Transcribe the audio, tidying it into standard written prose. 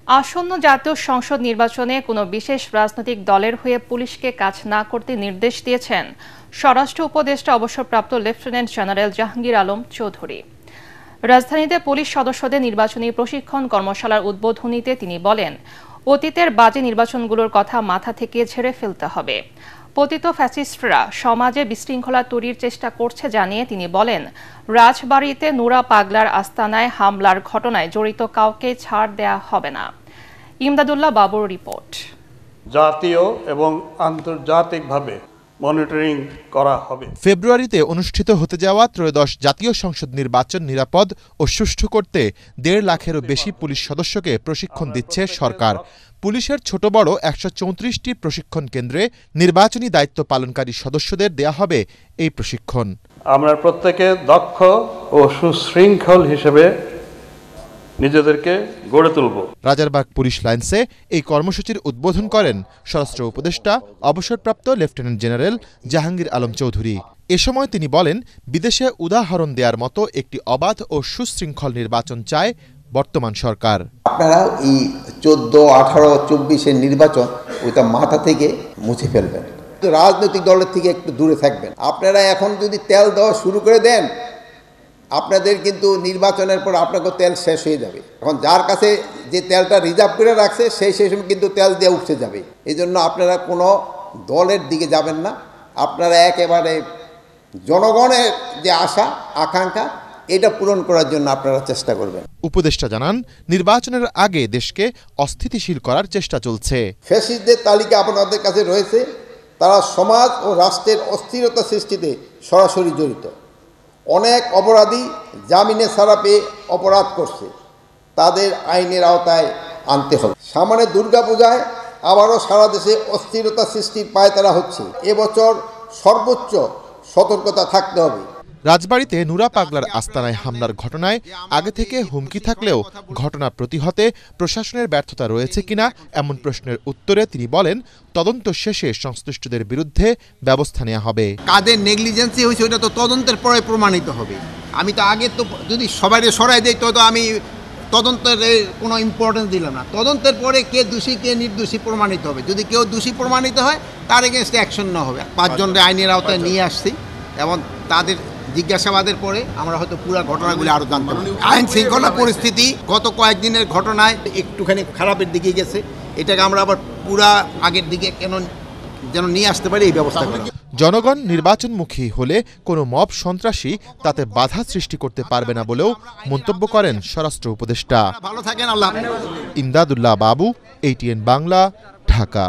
আসন্ন জাতীয় সংসদ নির্বাচনে কোনো বিশেষ রাজনৈতিক দলের হয়ে পুলিশকে কাজ না করতে নির্দেশ দিয়েছেন স্বরাষ্ট্র উপদেষ্টা অবসরপ্রাপ্ত লেফটেন্যান্ট জেনারেল জাহাঙ্গীর আলম চৌধুরী। রাজধানীতে পুলিশ সদস্যদের নির্বাচনী প্রশিক্ষণ কর্মশালার উদ্বোধনীতে তিনি বলেন, অতীতের বাজে নির্বাচনগুলোর কথা মাথা থেকে ঝেড়ে ফেলতে হবে। পতিত ফ্যাসিস্টরা সমাজে বিশৃঙ্খলা তৈরির চেষ্টা করছে জানিয়ে তিনি বলেন, রাজবাড়ীতে নুরা পাগলার আস্তানায় হামলার ঘটনায় জড়িত কাউকে ছাড় দেয়া হবে না। ইমদাদুল্লাহ বাবুর রিপোর্ট। জাতীয় এবং আন্তর্জাতিকভাবে মনিটরিং করা হবে। ফেব্রুয়ারিতে অনুষ্ঠিত হতে যাওয়া ত্রয়োদশ জাতীয় সংসদ নির্বাচন নিরাপদ ও সুষ্ঠু করতে ১.৫ লাখেরও বেশি পুলিশ সদস্যকে প্রশিক্ষণ দিচ্ছে সরকার। পুলিশের ছোট বড় ১৩৪টি প্রশিক্ষণ কেন্দ্রে নির্বাচনী দায়িত্ব পালনকারী সদস্যদের দেয়া হবে এই প্রশিক্ষণ। আমরা প্রত্যেকে দক্ষ ও সুশৃঙ্খল হিসেবে নিজেদেরকে গড়ে তুলব। রাজারবাগ পুলিশ লাইন্সে এই কর্মসূচির উদ্বোধন করেন স্বরাষ্ট্র উপদেষ্টা অবসরপ্রাপ্ত লেফটেন্যান্ট জেনারেল জাহাঙ্গীর আলম চৌধুরী। এ সময় তিনি বলেন, বিদেশে উদাহরণ দেওয়ার মতো একটি অবাধ ও সুশৃঙ্খল নির্বাচন চায় বর্তমান সরকার। আপনারা এই 14, 18, 24-এর নির্বাচন ওইটা মাথা থেকে মুছে ফেলবেন, রাজনৈতিক দলের থেকে একটু দূরে থাকবেন। আপনারা এখন যদি তেল দেওয়া শুরু করে দেন, আপনাদের কিন্তু নির্বাচনের পর আপনাকে তেল শেষ হয়ে যাবে। এখন যার কাছে যে তেলটা রিজার্ভ করে রাখছে সেই সময় কিন্তু তেল দিয়ে উঠতে যাবে। এই জন্য আপনারা কোনো দলের দিকে যাবেন না, আপনারা একেবারে জনগণের যে আশা আকাঙ্ক্ষা এটা পূরণ করার জন্য আপনারা চেষ্টা করবেন। উপদেষ্টা জানান, নির্বাচনের আগে দেশকে অস্থিতিশীল করার চেষ্টা চলছে। ফ্যাসিস্টদের তালিকা আপনাদের কাছে রয়েছে, তারা সমাজ ও রাষ্ট্রের অস্থিরতা সৃষ্টিতে সরাসরি জড়িত। অনেক অপরাধী জামিনে ছাড়া পেয়ে অপরাধ করছে, তাদের আইনের আওতায় আনতে হবে। সামনে দুর্গাপূজায় আবারও সারা দেশে অস্থিরতা সৃষ্টির পায়তারা হচ্ছে। এবছর সর্বোচ্চ সতর্কতা থাকতে হবে। রাজবাড়ীতে নুরা পাগলার আস্তানায় হামলার ঘটনায় আগে থেকে হুমকি থাকলেও ঘটনা প্রতিহতে প্রশাসনের ব্যর্থতা রয়েছে কিনা এমন প্রশ্নের উত্তরে তিনি বলেন, তদন্ত শেষে সংশ্লিষ্টদের বিরুদ্ধে ব্যবস্থা নেওয়া হবে। কাদের নেগলিজেন্সি হয়েছে ওটা তো তদন্তের পরে প্রমাণিত হবে। আমি তো আগে তো যদি সবাই সরাই দেই তো আমি তদন্তের কোনো ইম্পর্টেন্স দিলাম না। তদন্তের পরে কে দোষী কে নির্দোষী প্রমাণিত হবে। যদি কেউ দোষী প্রমাণিত হয় তার এগেনস্টে অ্যাকশন নেওয়া হবে। 5 জনের আইনের আওতায় নিয়ে আসছি এবং তাদের জিজ্ঞাসাবাদের পরে আমরা হয়তো পুরো ঘটনাগুলি আরও জানতে পারি। আইন শৃঙ্খলা পরিস্থিতি গত কয়েকদিনের ঘটনায় একটুখানি খারাপের দিকে গেছে, এটাকে আমরা আবার পুরা আগের দিকে যেন নিয়ে আসতে পারি এই ব্যবস্থা করি। জনগণ নির্বাচনমুখী হলে কোনো মব সন্ত্রাসী তাতে বাধা সৃষ্টি করতে পারবে না বলেও মন্তব্য করেন স্বরাষ্ট্র উপদেষ্টা। ভালো থাকেন, আল্লাহ। ইমদাদুল্লাহ বাবু, ATN বাংলা, ঢাকা।